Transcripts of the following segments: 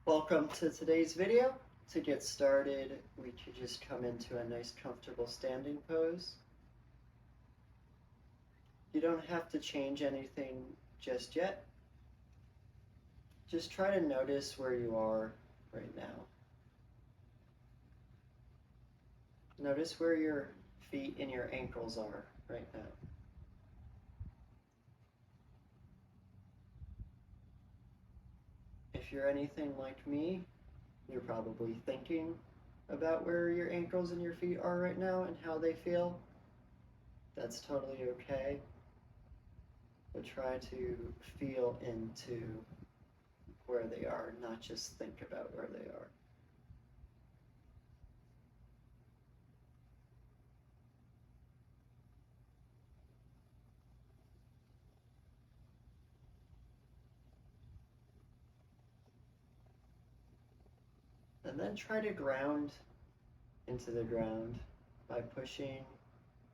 Welcome to today's video. To get started, we could just come into a nice comfortable standing pose. You don't have to change anything just yet. Just try to notice where you are right now. Notice where your feet and your ankles are right now. If you're anything like me, you're probably thinking about where your ankles and your feet are right now and how they feel. That's totally okay. But try to feel into where they are, not just think about where they are. And then try to ground into the ground by pushing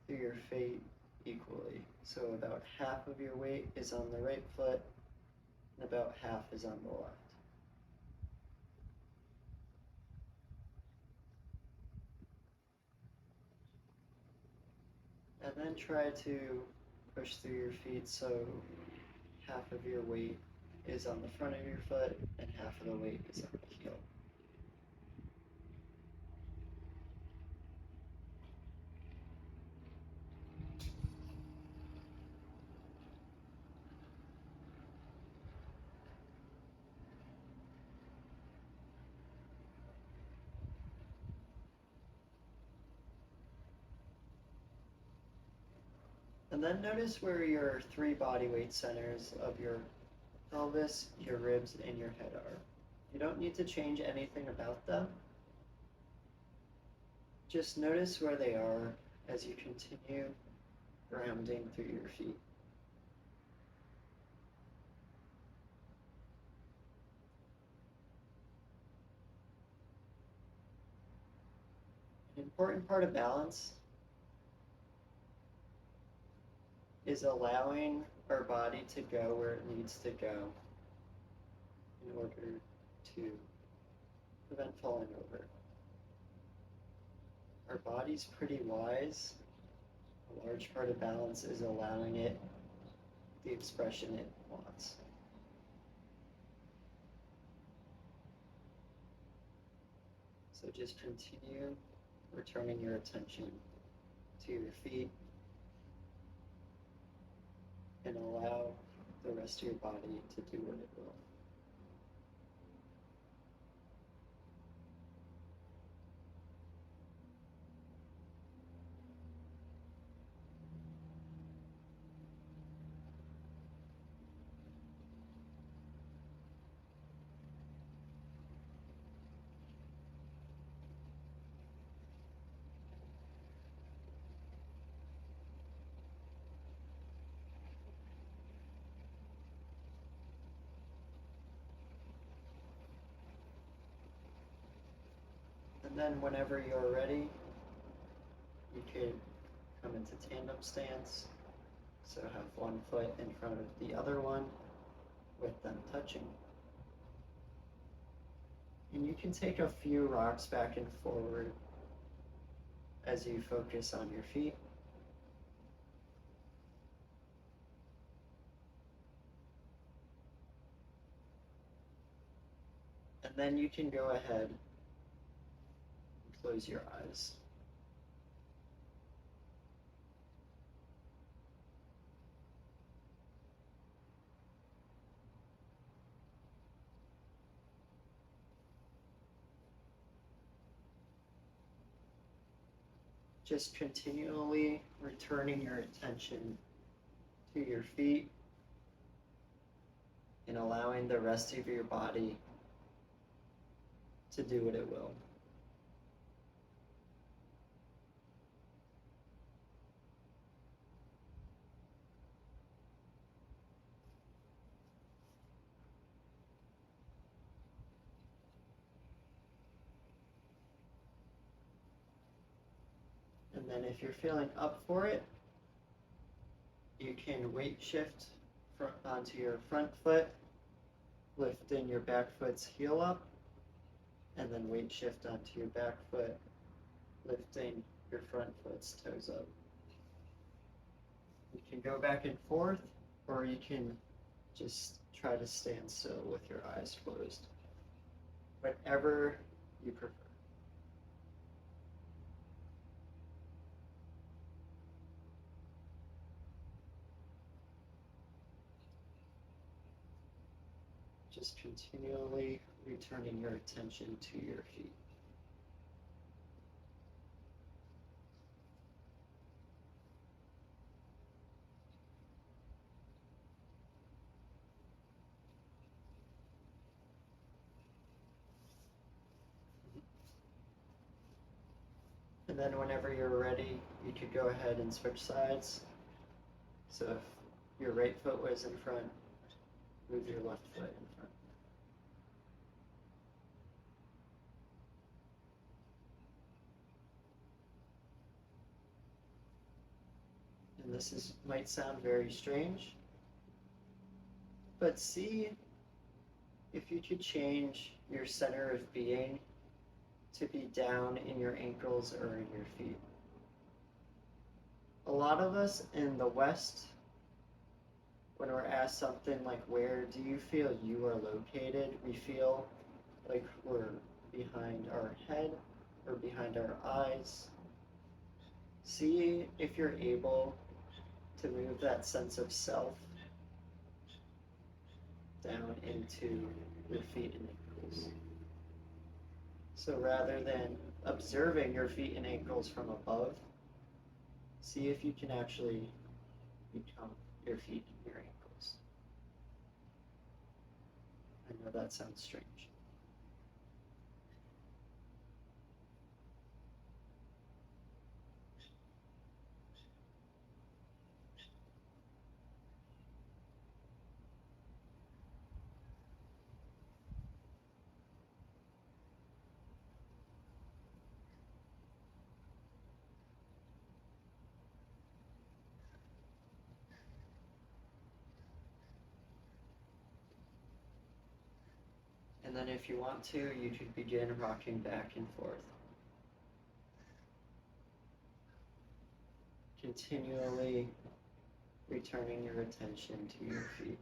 through your feet equally. So about half of your weight is on the right foot and about half is on the left. And then try to push through your feet so half of your weight is on the front of your foot and half of the weight is on the heel. And then notice where your three body weight centers of your pelvis, your ribs, and your head are. You don't need to change anything about them. Just notice where they are as you continue grounding through your feet. An important part of balance is allowing our body to go where it needs to go in order to prevent falling over. Our body's pretty wise. A large part of balance is allowing it the expression it wants. So just continue returning your attention to your feet and allow the rest of your body to do what it will. And then whenever you're ready, you could come into tandem stance. So have one foot in front of the other one with them touching. And you can take a few rocks back and forward as you focus on your feet. And then you can go ahead and close your eyes. Just continually returning your attention to your feet and allowing the rest of your body to do what it will. And then if you're feeling up for it, you can weight shift onto your front foot, lifting your back foot's heel up, and then weight shift onto your back foot, lifting your front foot's toes up. You can go back and forth, or you can just try to stand still with your eyes closed. Whatever you prefer. Just continually returning your attention to your feet. And then whenever you're ready, you could go ahead and switch sides. So if your right foot was in front, move your left foot in front. And this might sound very strange, but see if you could change your center of being to be down in your ankles or in your feet. A lot of us in the West, when we're asked something like, where do you feel you are located, we feel like we're behind our head or behind our eyes. See if you're able to move that sense of self down into your feet and ankles. So rather than observing your feet and ankles from above, see if you can actually become your feet and your ankles. I know that sounds strange. And then if you want to, you could begin rocking back and forth. Continually returning your attention to your feet.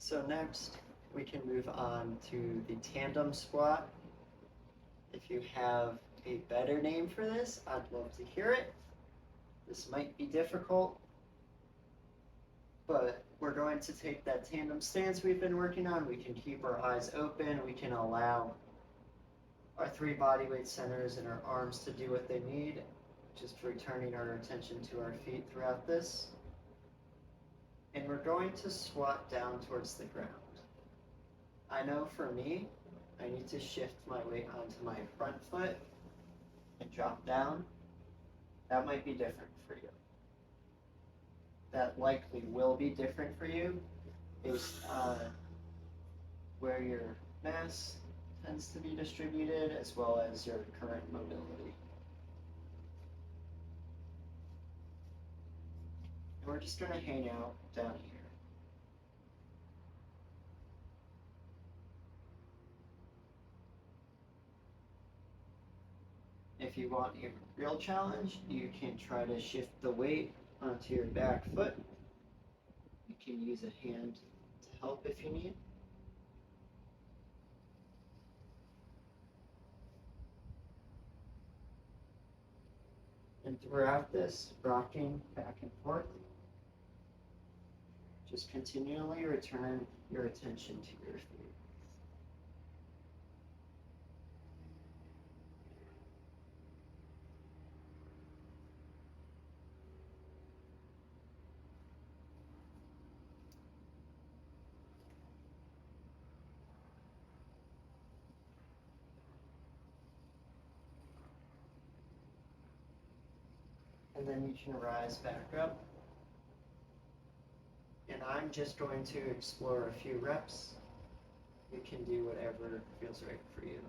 So next, we can move on to the tandem squat. If you have a better name for this, I'd love to hear it. This might be difficult, but we're going to take that tandem stance we've been working on. We can keep our eyes open. We can allow our 3 body weight centers and our arms to do what they need, just returning our attention to our feet throughout this. And we're going to squat down towards the ground. I know for me, I need to shift my weight onto my front foot and drop down. That might be different for you. That likely will be different for you based on where your mass tends to be distributed as well as your current mobility. And we're just going to hang out down here. If you want a real challenge, you can try to shift the weight onto your back foot. You can use a hand to help if you need. And throughout this, rocking back and forth, just continually return your attention to your feet. And then you can rise back up. And I'm just going to explore a few reps. You can do whatever feels right for you.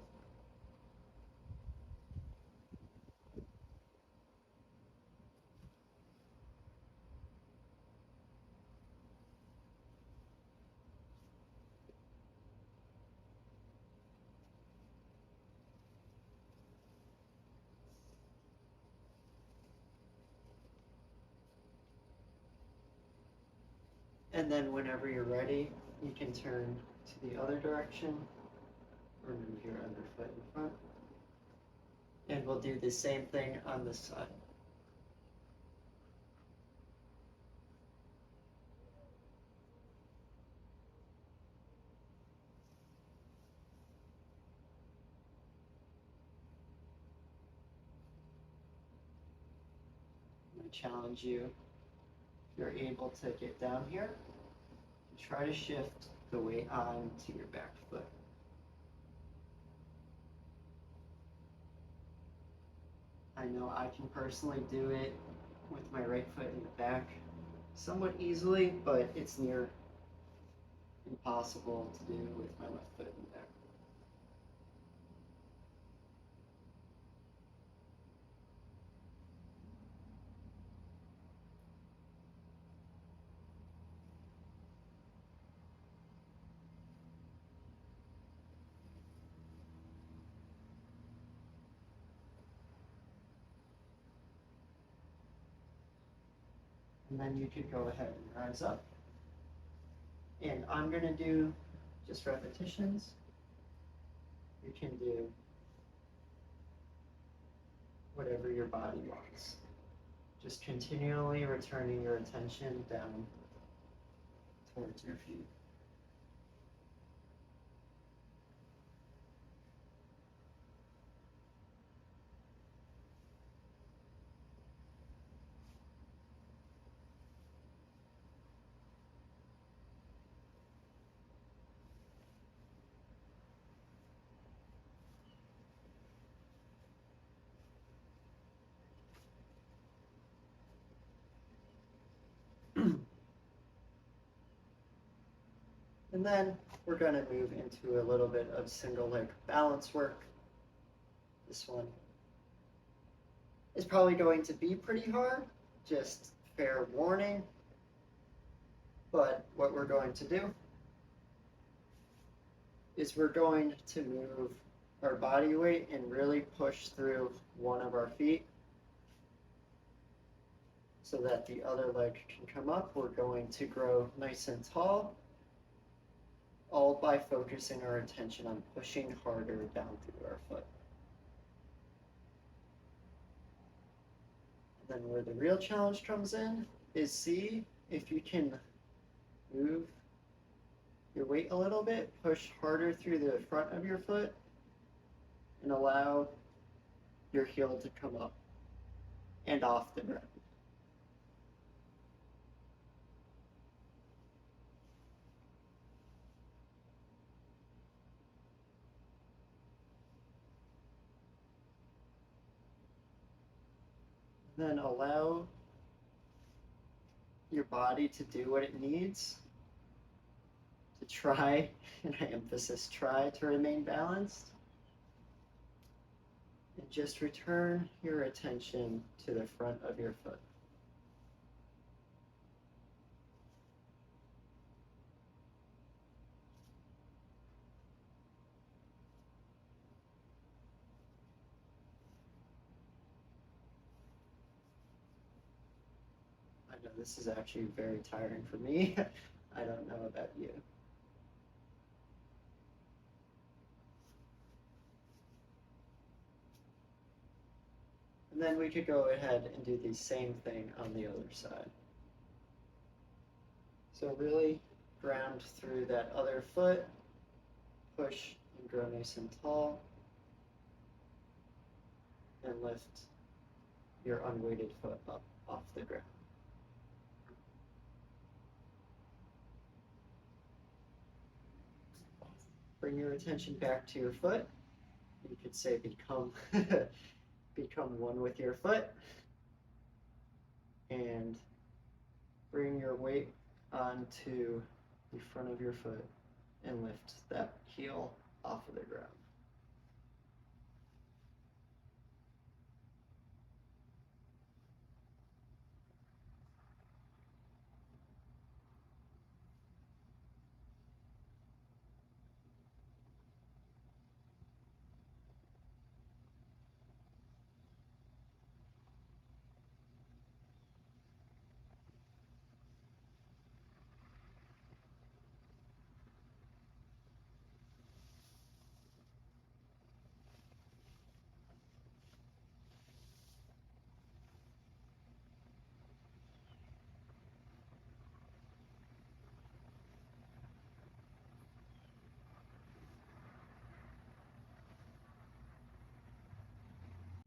And then whenever you're ready, you can turn to the other direction or move your other foot in front. And we'll do the same thing on this side. I challenge you, if you're able to get down here, try to shift the weight on to your back foot. I know I can personally do it with my right foot in the back somewhat easily, but it's near impossible to do with my left foot in the back. And then you could go ahead and rise up. And I'm going to do just repetitions. You can do whatever your body wants. Just continually returning your attention down towards your feet. And then we're going to move into a little bit of single leg balance work. This one is probably going to be pretty hard, just fair warning. But what we're going to do is we're going to move our body weight and really push through one of our feet so that the other leg can come up. We're going to grow nice and tall, all by focusing our attention on pushing harder down through our foot. And then where the real challenge comes in is see if you can move your weight a little bit, push harder through the front of your foot, and allow your heel to come up and off the ground. Then allow your body to do what it needs to try, and I emphasize try, to remain balanced. And just return your attention to the front of your foot. I know this is actually very tiring for me. I don't know about you. And then we could go ahead and do the same thing on the other side. So really ground through that other foot, push and grow nice and tall, and lift your unweighted foot up off the ground. Bring your attention back to your foot. You could say become become one with your foot. and bring your weight onto the front of your foot and lift that heel off of the ground.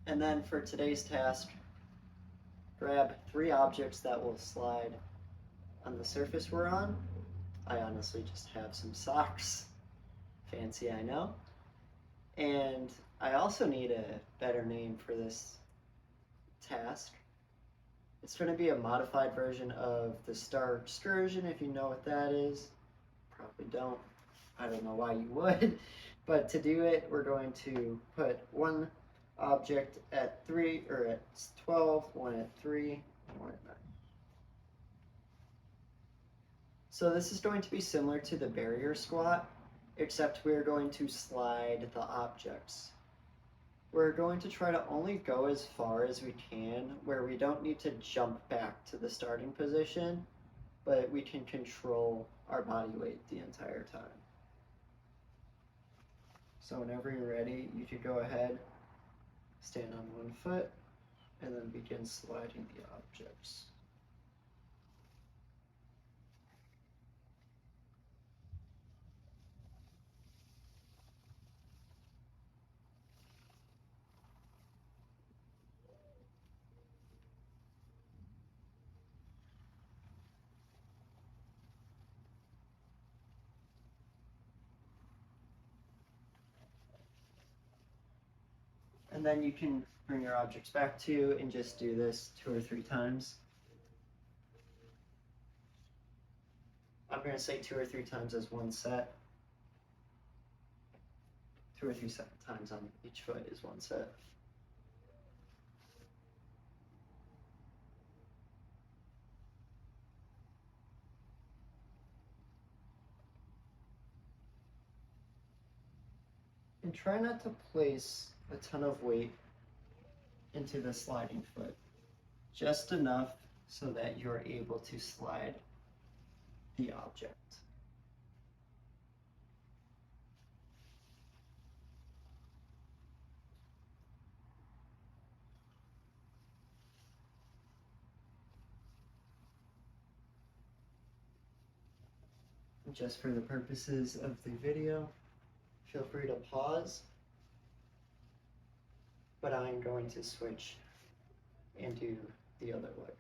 And then for today's task, grab 3 objects that will slide on the surface we're on. I honestly just have some socks. Fancy, I know. And I also need a better name for this task. It's going to be a modified version of the Star Excursion, if you know what that is. Probably don't. I don't know why you would. But to do it, we're going to put one object at 3 or at 12, one at 3, one at 9. So this is going to be similar to the barrier squat, except we're going to slide the objects. We're going to try to only go as far as we can, where we don't need to jump back to the starting position, but we can control our body weight the entire time. So whenever you're ready, you can go ahead, stand on one foot, and then begin sliding the objects. And then you can bring your objects back to you and just do this 2 or 3 times. I'm going to say 2 or 3 times as one set. 2 or 3 times on each foot is one set. And try not to place a ton of weight into the sliding foot. Just enough so that you're able to slide the object. Just for the purposes of the video, feel free to pause, but I'm going to switch and do the other leg.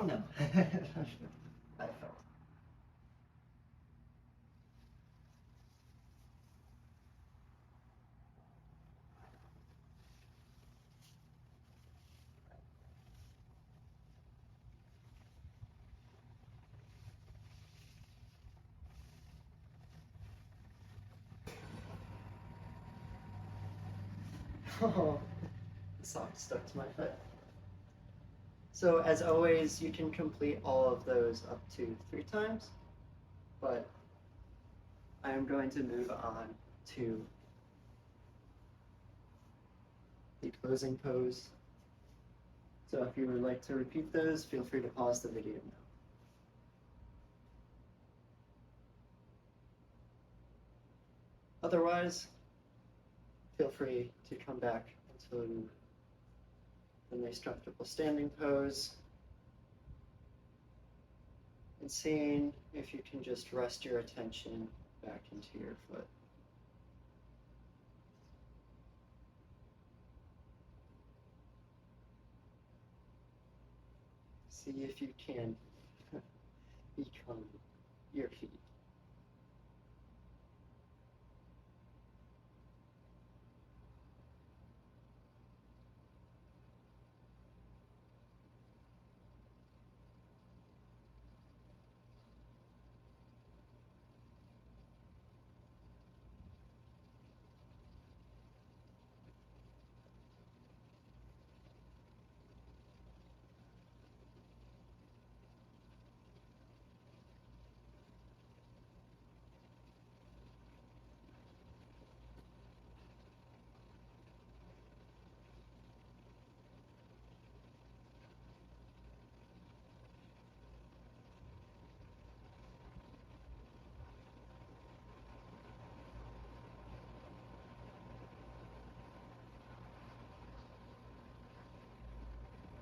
Oh no. I fell. Oh, the sock stuck to my foot. So as always, you can complete all of those up to 3 times, but I am going to move on to the closing pose. So if you would like to repeat those, feel free to pause the video now. Otherwise, feel free to come back into the nice comfortable standing pose and seeing if you can just rest your attention back into your foot. See if you can become your feet.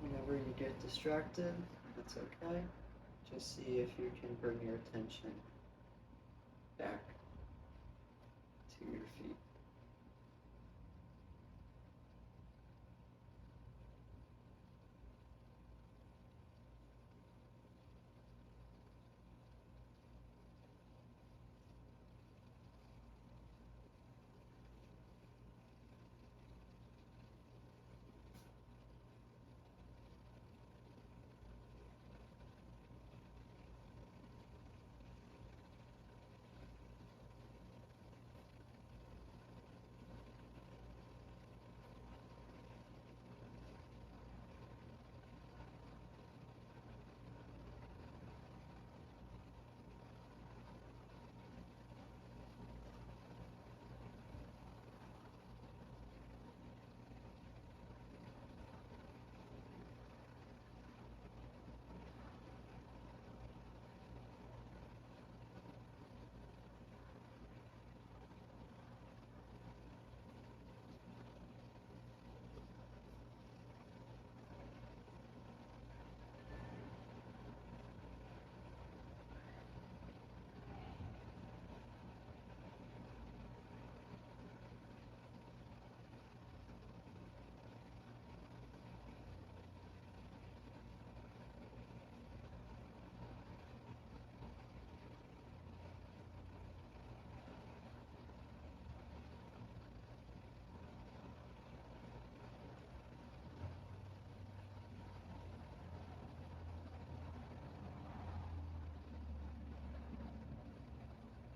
Whenever you get distracted, that's okay. Just see if you can bring your attention back to your feet.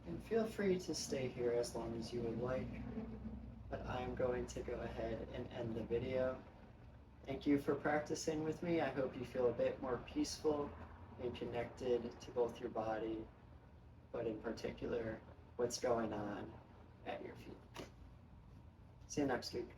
And feel free to stay here as long as you would like, but I'm going to go ahead and end the video. Thank you for practicing with me. I hope you feel a bit more peaceful and connected to both your body, but in particular, what's going on at your feet. See you next week.